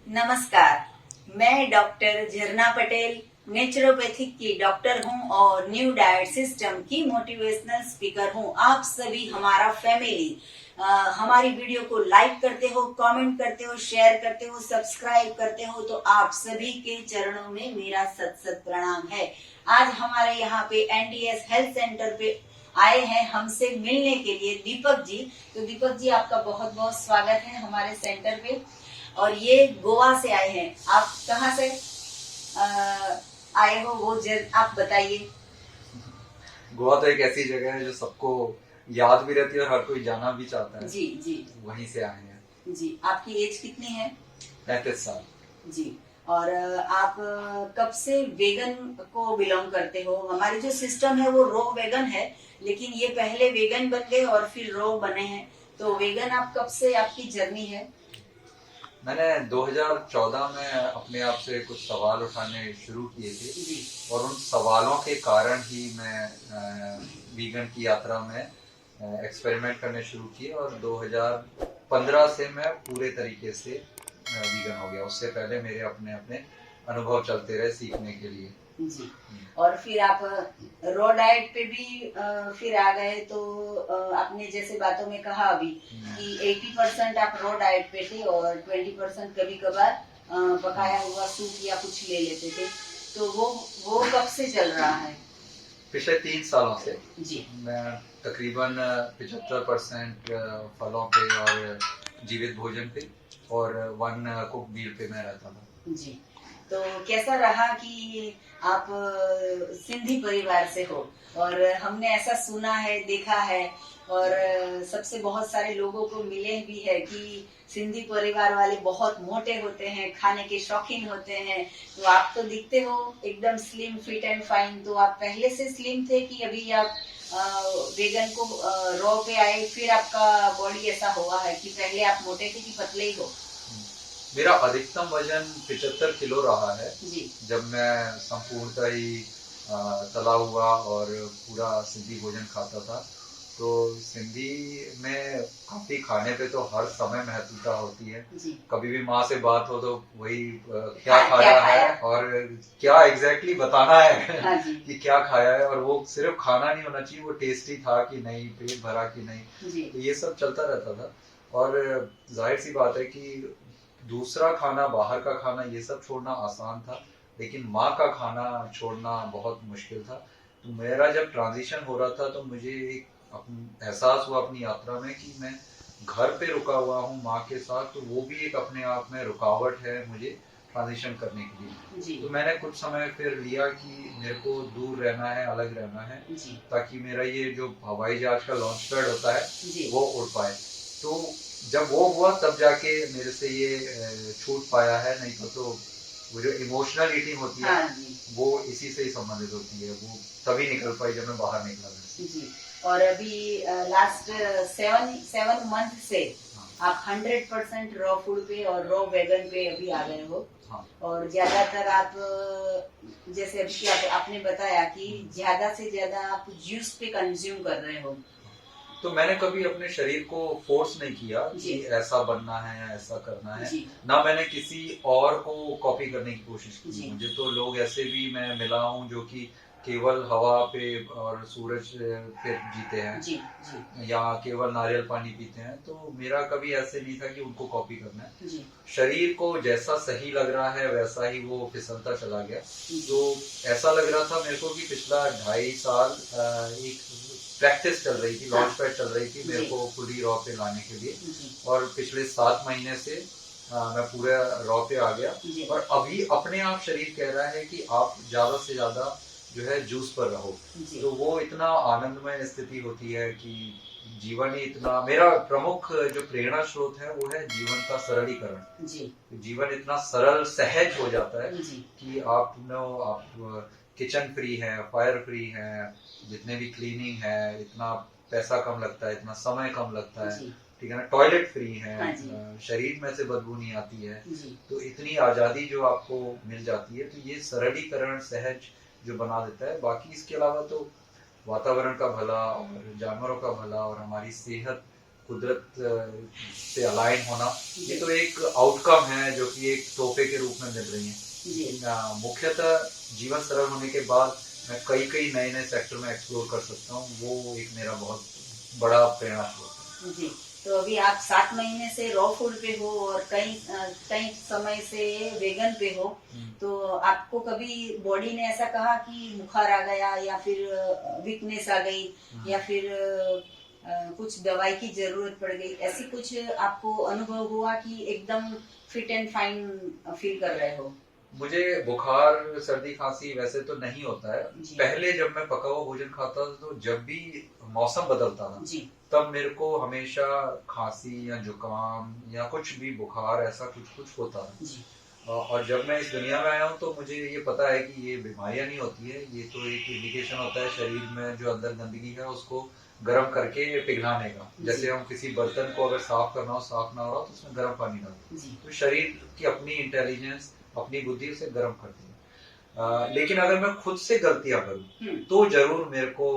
नमस्कार, मैं डॉक्टर झरना पटेल नेचुरोपैथिक की डॉक्टर हूं और न्यू डाइट सिस्टम की मोटिवेशनल स्पीकर हूं। आप सभी हमारा फैमिली हमारी वीडियो को लाइक करते हो, कमेंट करते हो, शेयर करते हो, सब्सक्राइब करते हो, तो आप सभी के चरणों में मेरा सत सत प्रणाम है। आज हमारे यहाँ पे एनडीएस हेल्थ सेंटर पे आए हैं हमसे मिलने के लिए दीपक जी। तो दीपक जी, आपका बहुत बहुत स्वागत है हमारे सेंटर पे। और ये गोवा से आए हैं। आप कहाँ से आए हो वो आप बताइए। गोवा तो एक ऐसी जगह है जो सबको याद भी रहती है और हर कोई जाना भी चाहता है। जी जी। वहीं से आए हैं जी। आपकी एज कितनी है? 35 साल। जी। और आप कब से वेगन को बिलोंग करते हो? हमारी जो सिस्टम है वो रो वेगन है, लेकिन ये पहले वेगन बन गए और फिर रो बने हैं। तो वेगन आप कब से, आपकी जर्नी है? मैंने 2014 में अपने आप से कुछ सवाल उठाने शुरू किए थे जी। और उन सवालों के कारण ही मैं वीगन की यात्रा में एक्सपेरिमेंट करने शुरू किए और 2015 से मैं पूरे तरीके से वीगन हो गया। उससे पहले मेरे अपने अपने अनुभव चलते रहे सीखने के लिए। जी। और फिर आप रॉ डाइट पे भी फिर आ गए। तो आपने जैसे बातों में कहा अभी कि 80% आप रॉ डाइट पे थे और 20% कभी कभार पकाया हुआ सूप या कुछ ले लेते थे। तो वो कब से चल रहा है? पिछले 3 सालों से जी। मैं तकरीबन 75% फलों पे और जीवित भोजन पे और 1 कुक मील पे मैं रहता था। जी। तो कैसा रहा कि आप सिंधी परिवार से हो? और हमने ऐसा सुना है, देखा है, और सबसे बहुत सारे लोगों को मिले भी है कि सिंधी परिवार वाले बहुत मोटे होते हैं, खाने के शौकीन होते हैं। तो आप तो दिखते हो एकदम स्लिम, फिट एंड फाइन। तो आप पहले से स्लिम थे कि अभी आप वेगन को रॉ पे आए फिर आपका बॉडी ऐसा हुआ है कि पहले आप मोटे थे कि पतले ही हो? मेरा अधिकतम वजन 75 किलो रहा है जी। जब मैं संपूर्णतः ही तला हुआ और पूरा सिंधी भोजन खाता था। तो सिंधी में काफी खाने पे तो हर समय महत्वता होती है। जी। कभी भी माँ से बात हो तो वही क्या खाया है और क्या एग्जैक्टली बताना है। हाँ जी। कि क्या खाया है, और वो सिर्फ खाना नहीं होना चाहिए, वो टेस्टी था कि नहीं, पेट भरा कि नहीं। जी। तो ये सब चलता रहता था। और जाहिर सी बात है कि दूसरा खाना, बाहर का खाना, ये सब छोड़ना आसान था, लेकिन माँ का खाना छोड़ना बहुत मुश्किल था। तो मेरा जब ट्रांजिशन हो रहा था तो मुझे एक एहसास हुआ अपनी यात्रा में कि मैं घर पे रुका हुआ हूँ माँ के साथ, तो वो भी एक अपने आप में रुकावट है मुझे ट्रांजिशन करने के लिए। जी। तो मैंने कुछ समय फिर लिया कि मेरे को दूर रहना है, अलग रहना है, ताकि मेरा ये जो हवाई जहाज का लॉन्च पैड होता है वो उड़ पाए। तो जब वो हुआ तब जाके मेरे से ये छूट पाया है, नहीं तो वो जो इमोशनल ईटिंग होती है, हाँ, वो इसी से ही संबंधित होती है। वो तभी निकल पाई जब मैं बाहर निकला जी। और अभी लास्ट 7 मंथ से आप 100% रॉ फूड पे और रॉ वेगन पे अभी आ गए हो। हाँ। और ज्यादातर आप जैसे अभी आपने बताया कि ज्यादा से ज्यादा आप जूस पे कंज्यूम कर रहे हो। तो मैंने कभी अपने शरीर को फोर्स नहीं किया कि ऐसा बनना है, ऐसा करना है। ना मैंने किसी और को कॉपी करने की कोशिश की। मुझे तो लोग ऐसे भी मैं मिला हूँ जो कि केवल हवा पे और सूरज पे जीते हैं, जी, जी, या केवल नारियल पानी पीते हैं। तो मेरा कभी ऐसे नहीं था कि उनको कॉपी करना है। जी। शरीर को जैसा सही लग रहा है वैसा ही वो फिसलता चला गया। तो ऐसा लग रहा था मेरे को कि पिछला 2.5 साल एक प्रैक्टिस चल रही थी, लॉन्च पैड चल रही थी मेरे को पूरी रॉ पे लाने के लिए। और पिछले 7 महीने से मैं पूरे रॉ पे आ गया। और अभी अपने आप शरीर कह रहा है कि आप ज्यादा से ज्यादा जो है जूस पर रहो। तो वो इतना आनंदमय स्थिति होती है कि जीवन ही इतना, मेरा प्रमुख जो प्रेरणा स्रोत है वो है जीवन का सरलीकरण। जीवन इतना सरल, सहज हो जाता है कि आप किचन फ्री है, फायर फ्री है, जितने भी क्लीनिंग है, इतना पैसा कम लगता है, इतना समय कम लगता है, ठीक है ना, टॉयलेट फ्री है, हाँ, शरीर में से बदबू नहीं आती है। तो इतनी आजादी जो आपको मिल जाती है, तो ये सरलीकरण, सहज जो बना देता है। बाकी इसके अलावा तो वातावरण का भला और जानवरों का भला और हमारी सेहत कुदरत से अलाइन होना, ये तो एक आउटकम है जो कि एक तोहफे के रूप में मिल रही है। लेकिन मुख्यतः जीवन सरल होने के बाद मैं कई कई नए नए सेक्टर में एक्सप्लोर कर सकता हूँ, वो एक मेरा बहुत बड़ा प्रेरणा स्रोत है। जी, तो अभी आप 7 महीने से रॉ फूड पे हो और कई समय से वेगन पे हो, तो आपको कभी बॉडी ने ऐसा कहा कि बुखार आ गया या फिर वीकनेस आ गई या फिर कुछ दवाई की जरूरत पड़ गई, ऐसी कुछ आपको अनुभव हुआ कि एकदम फिट एंड फाइन फील कर रहे हो? मुझे बुखार सर्दी खांसी वैसे तो नहीं होता है। जी। पहले जब मैं पका हुआ भोजन खाता था तो जब भी मौसम बदलता था जी। तब मेरे को हमेशा खांसी या जुकाम या कुछ भी बुखार ऐसा कुछ कुछ होता था। जी। और जब मैं इस दुनिया में आया हूँ तो मुझे ये पता है कि ये बीमारियां नहीं होती है, ये तो एक इंडिकेशन होता है शरीर में जो अंदर गंदगी है उसको गर्म करके पिघलाने का। जैसे हम किसी बर्तन को अगर साफ करना हो, साफ ना हो रहा तो उसमें गर्म पानी डालते हैं, तो शरीर की अपनी इंटेलिजेंस, अपनी बुद्धि उसे गर्म करती है। लेकिन अगर मैं खुद से गलतियां करूं तो जरूर मेरे को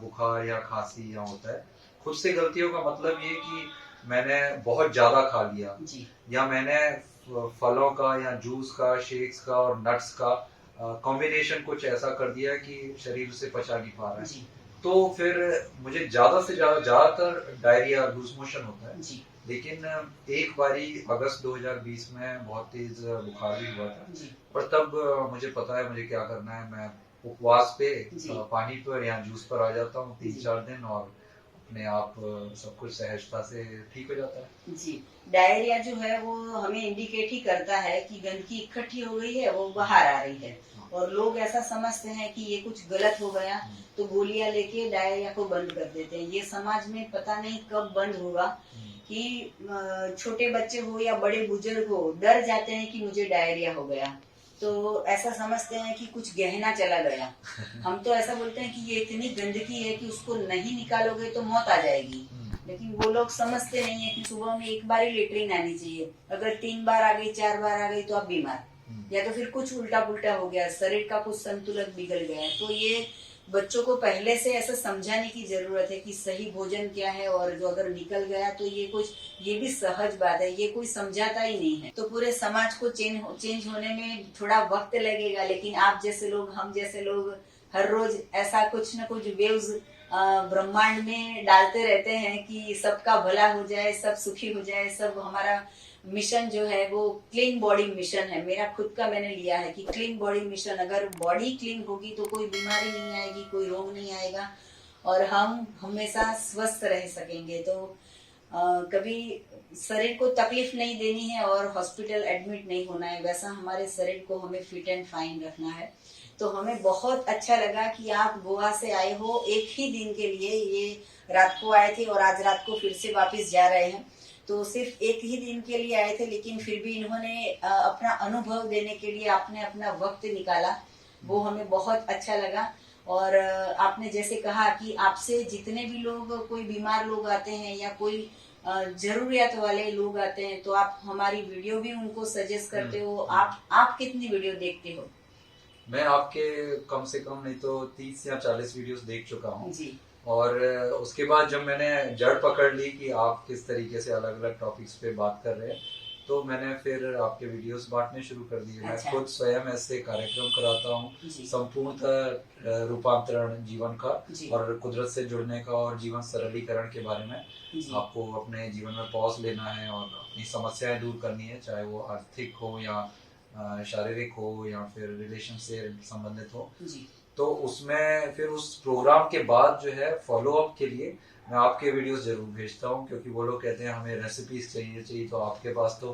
बुखार या खांसी या होता है। खुद से गलतियों का मतलब ये कि मैंने बहुत ज्यादा खा लिया या मैंने फलों का या जूस का, शेक्स का और नट्स का कॉम्बिनेशन कुछ ऐसा कर दिया कि शरीर उसे पचा नहीं पा रहा है, तो फिर मुझे ज्यादा से ज्यादातर डायरिया, लूज मोशन होता है। लेकिन एक बारी अगस्त 2020 में बहुत तेज बुखार भी हुआ था, और तब मुझे पता है मुझे क्या करना है। मैं उपवास पे पानी पर या जूस पर आ जाता हूँ 3-4 दिन और अपने आप सब कुछ सहजता से ठीक हो जाता है। जी, डायरिया जो है वो हमें इंडिकेट ही करता है कि गंदगी इकट्ठी हो गई है, वो बाहर आ रही है, और लोग ऐसा समझते हैं कि ये कुछ गलत हो गया तो गोलियां लेके डायरिया को बंद कर देते हैं। ये समाज में पता नहीं कब बंद होगा कि छोटे बच्चे हो या बड़े बुजुर्ग हो डर जाते हैं कि मुझे डायरिया हो गया, तो ऐसा समझते हैं कि कुछ गहना चला गया। हम तो ऐसा बोलते हैं कि ये इतनी गंदगी है कि उसको नहीं निकालोगे तो मौत आ जाएगी, लेकिन वो लोग समझते नहीं है कि सुबह में एक बार ही लेटरिन आनी चाहिए, अगर 3 बार आ गई, 4 बार आ गई तो आप बीमार, या तो फिर कुछ उल्टा पुल्टा हो गया, शरीर का कुछ संतुलन बिगड़ गया है। तो ये बच्चों को पहले से ऐसा समझाने की जरूरत है कि सही भोजन क्या है, और जो अगर निकल गया तो ये भी सहज बात है, ये कोई समझाता ही नहीं है। तो पूरे समाज को चेंज होने में थोड़ा वक्त लगेगा, लेकिन आप जैसे लोग, हम जैसे लोग हर रोज ऐसा कुछ न कुछ वेव्स ब्रह्मांड में डालते रहते हैं कि सबका भला हो जाए, सब सुखी हो जाए। सब हमारा मिशन जो है वो क्लीन बॉडी मिशन है। मेरा खुद का मैंने लिया है कि क्लीन बॉडी मिशन, अगर बॉडी क्लीन होगी तो कोई बीमारी नहीं आएगी, कोई रोग नहीं आएगा, और हम हमेशा स्वस्थ रह सकेंगे। तो कभी शरीर को तकलीफ नहीं देनी है और हॉस्पिटल एडमिट नहीं होना है, वैसा हमारे शरीर को हमें फिट एंड फाइन रखना है। तो हमें बहुत अच्छा लगा कि आप गोवा से आए हो एक ही दिन के लिए, ये रात को आए थे और आज रात को फिर से वापस जा रहे हैं। तो सिर्फ एक ही दिन के लिए आए थे, लेकिन फिर भी इन्होंने अपना अनुभव देने के लिए आपने अपना वक्त निकाला, वो हमें बहुत अच्छा लगा। और आपने जैसे कहा कि आपसे जितने भी लोग, कोई बीमार लोग आते हैं या कोई जरूरियात वाले लोग आते हैं, तो आप हमारी वीडियो भी उनको सजेस्ट करते हो। आप कितनी वीडियो देखते हो? मैं आपके कम से कम नहीं तो 30 या 40 वीडियोस देख चुका हूँ जी। और उसके बाद जब मैंने जड़ पकड़ ली कि आप किस तरीके से अलग अलग टॉपिक्स पे बात कर रहे हैं, तो मैंने फिर आपके वीडियोस बांटने शुरू कर दिए। मैं खुद स्वयं ऐसे कार्यक्रम कराता हूँ संपूर्णतः रूपांतरण जीवन का और कुदरत से जुड़ने का और जीवन सरलीकरण के बारे में। आपको अपने जीवन में पॉज लेना है और अपनी समस्याएं दूर करनी है, चाहे वो आर्थिक हो या शारीरिक हो या फिर रिलेशन से संबंधित हो। तो उसमें फिर उस प्रोग्राम के बाद जो है फॉलो अप के लिए मैं आपके वीडियोस जरूर भेजता हूँ, क्योंकि वो लोग कहते हैं हमें रेसिपीज चाहिए, तो आपके पास तो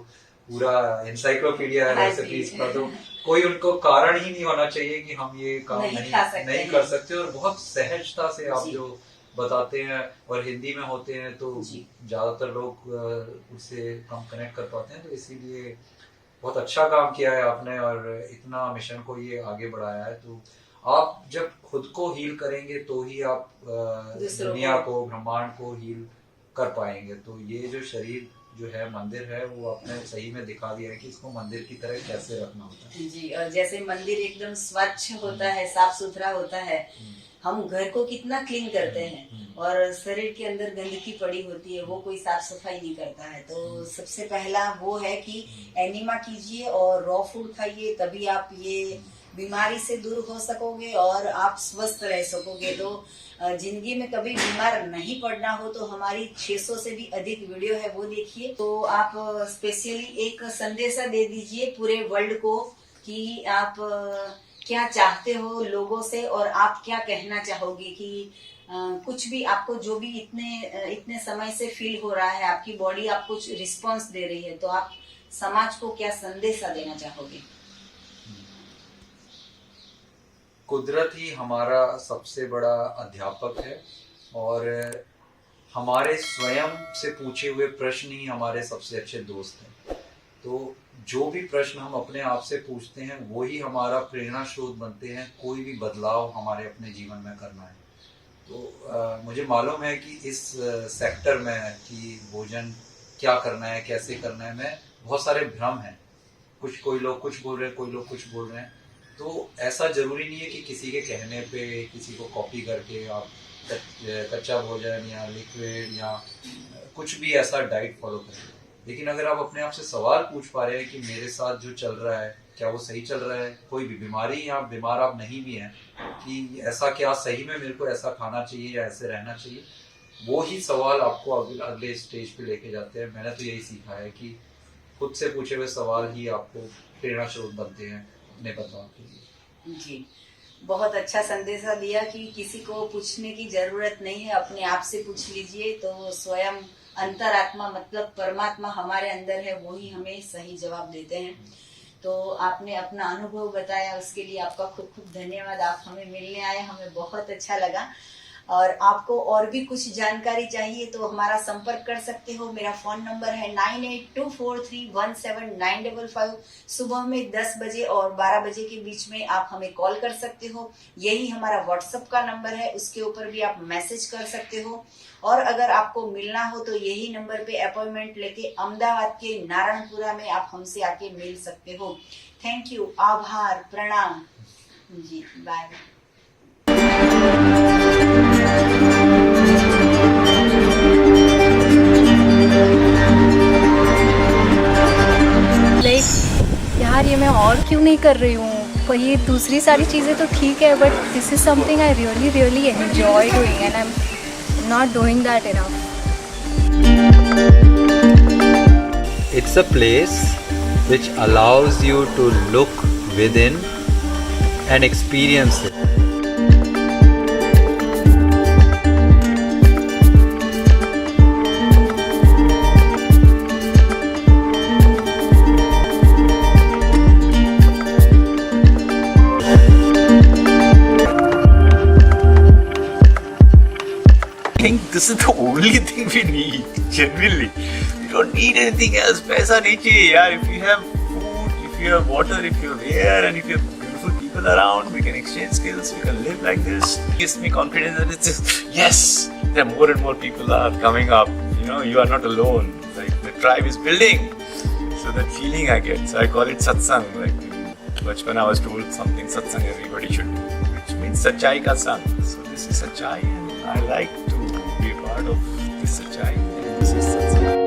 पूरा एनसाइक्लोपीडिया है रेसिपीज का, तो कोई उनको कारण ही नहीं होना चाहिए कि हम ये काम नहीं कर सकते। और बहुत सहजता से आप जो बताते हैं और हिंदी में होते हैं तो ज्यादातर लोग उससे कम कनेक्ट कर पाते हैं, तो इसीलिए बहुत अच्छा काम किया है आपने और इतना मिशन को ये आगे बढ़ाया है। तो आप जब खुद को हील करेंगे तो ही आप दुनिया को, ब्रह्मांड को हील कर पाएंगे। तो ये जो शरीर जो है मंदिर है, वो आपने सही में दिखा दिया है कि इसको मंदिर की तरह कैसे रखना होता है। जी, और जैसे मंदिर एकदम स्वच्छ होता है, साफ सुथरा होता है, हम घर को कितना क्लीन करते हैं और शरीर के अंदर गंदगी पड़ी होती है, वो कोई साफ सफाई नहीं करता है। तो सबसे पहला वो है कि एनिमा कीजिए और रॉ फूड खाइए, तभी आप ये बीमारी से दूर हो सकोगे और आप स्वस्थ रह सकोगे। तो जिंदगी में कभी बीमार नहीं पड़ना हो तो हमारी 600 से भी अधिक वीडियो है, वो देखिए। तो आप स्पेशली एक संदेशा दे दीजिए पूरे वर्ल्ड को कि आप क्या चाहते हो लोगों से और आप क्या कहना चाहोगे कि कुछ भी आपको जो भी इतने समय से फील हो रहा है, आपकी बॉडी आपको कुछ रिस्पॉन्स दे रही है, तो आप समाज को क्या संदेशा देना चाहोगे? कुदरत ही हमारा सबसे बड़ा अध्यापक है और हमारे स्वयं से पूछे हुए प्रश्न ही हमारे सबसे अच्छे दोस्त हैं। तो जो भी प्रश्न हम अपने आप से पूछते हैं वही हमारा प्रेरणा स्रोत बनते हैं कोई भी बदलाव हमारे अपने जीवन में करना है। तो मुझे मालूम है कि इस सेक्टर में कि भोजन क्या करना है, कैसे करना है, में बहुत सारे भ्रम हैं। कोई लोग कुछ बोल रहे हैं, कोई लोग कुछ बोल रहे हैं। तो ऐसा जरूरी नहीं है कि किसी के कहने पे, किसी को कॉपी करके आप कच्चा भोजन या लिक्विड या कुछ भी ऐसा डाइट फॉलो करें। लेकिन अगर आप अपने आप से सवाल पूछ पा रहे हैं कि मेरे साथ जो चल रहा है क्या वो सही चल रहा है, कोई भी बीमारी या बीमार आप नहीं भी हैं, कि ऐसा क्या सही में मेरे को ऐसा खाना चाहिए या ऐसे रहना चाहिए, वो ही सवाल आपको अगले स्टेज पे लेके जाते हैं। मैंने तो यही सीखा है कि खुद से पूछे हुए सवाल ही आपको प्रेरणा स्रोत बनते हैं अपने बदलाव के लिए। जी, बहुत अच्छा संदेशा दिया कि किसी को पूछने की जरूरत नहीं है, अपने आप से पूछ लीजिए तो स्वयं अंतरात्मा मतलब परमात्मा हमारे अंदर है, वो ही हमें सही जवाब देते हैं। तो आपने अपना अनुभव बताया, उसके लिए आपका खूब खूब धन्यवाद। आप हमें मिलने आए, हमें बहुत अच्छा लगा। और आपको और भी कुछ जानकारी चाहिए तो हमारा संपर्क कर सकते हो। मेरा फोन नंबर है 9824317955। सुबह में 10 बजे और 12 बजे के बीच में आप हमें कॉल कर सकते हो। यही हमारा व्हाट्सएप का नंबर है, उसके ऊपर भी आप मैसेज कर सकते हो। और अगर आपको मिलना हो तो यही नंबर पे अपॉइंटमेंट लेके अहमदाबाद के नारायणपुरा में आप हमसे आके मिल सकते हो। थैंक यू, आभार, प्रणाम जी, बाय। यार ये मैं और क्यों नहीं कर रही हूँ, पर ये दूसरी सारी चीज़ें तो ठीक है, but this is something I really really enjoy doing and I am not doing that enough. It's a place which allows you to look within and experience it. I think this is the only thing we need, genuinely. We don't need anything else. पैसा नहीं चाहिए यार. If you have food, if you have water, if you have air, and if you have beautiful people around, we can exchange skills, we can live like this. It gives me confidence that it's just, yes, there are more and more people are coming up. You know, you are not alone. Like the tribe is building. So that feeling I get. So I call it satsang. Like bachpan I was told something satsang everybody should do, which means sachai ka sang. So this is sachai and I like to be a part of this sachai and this is satsang.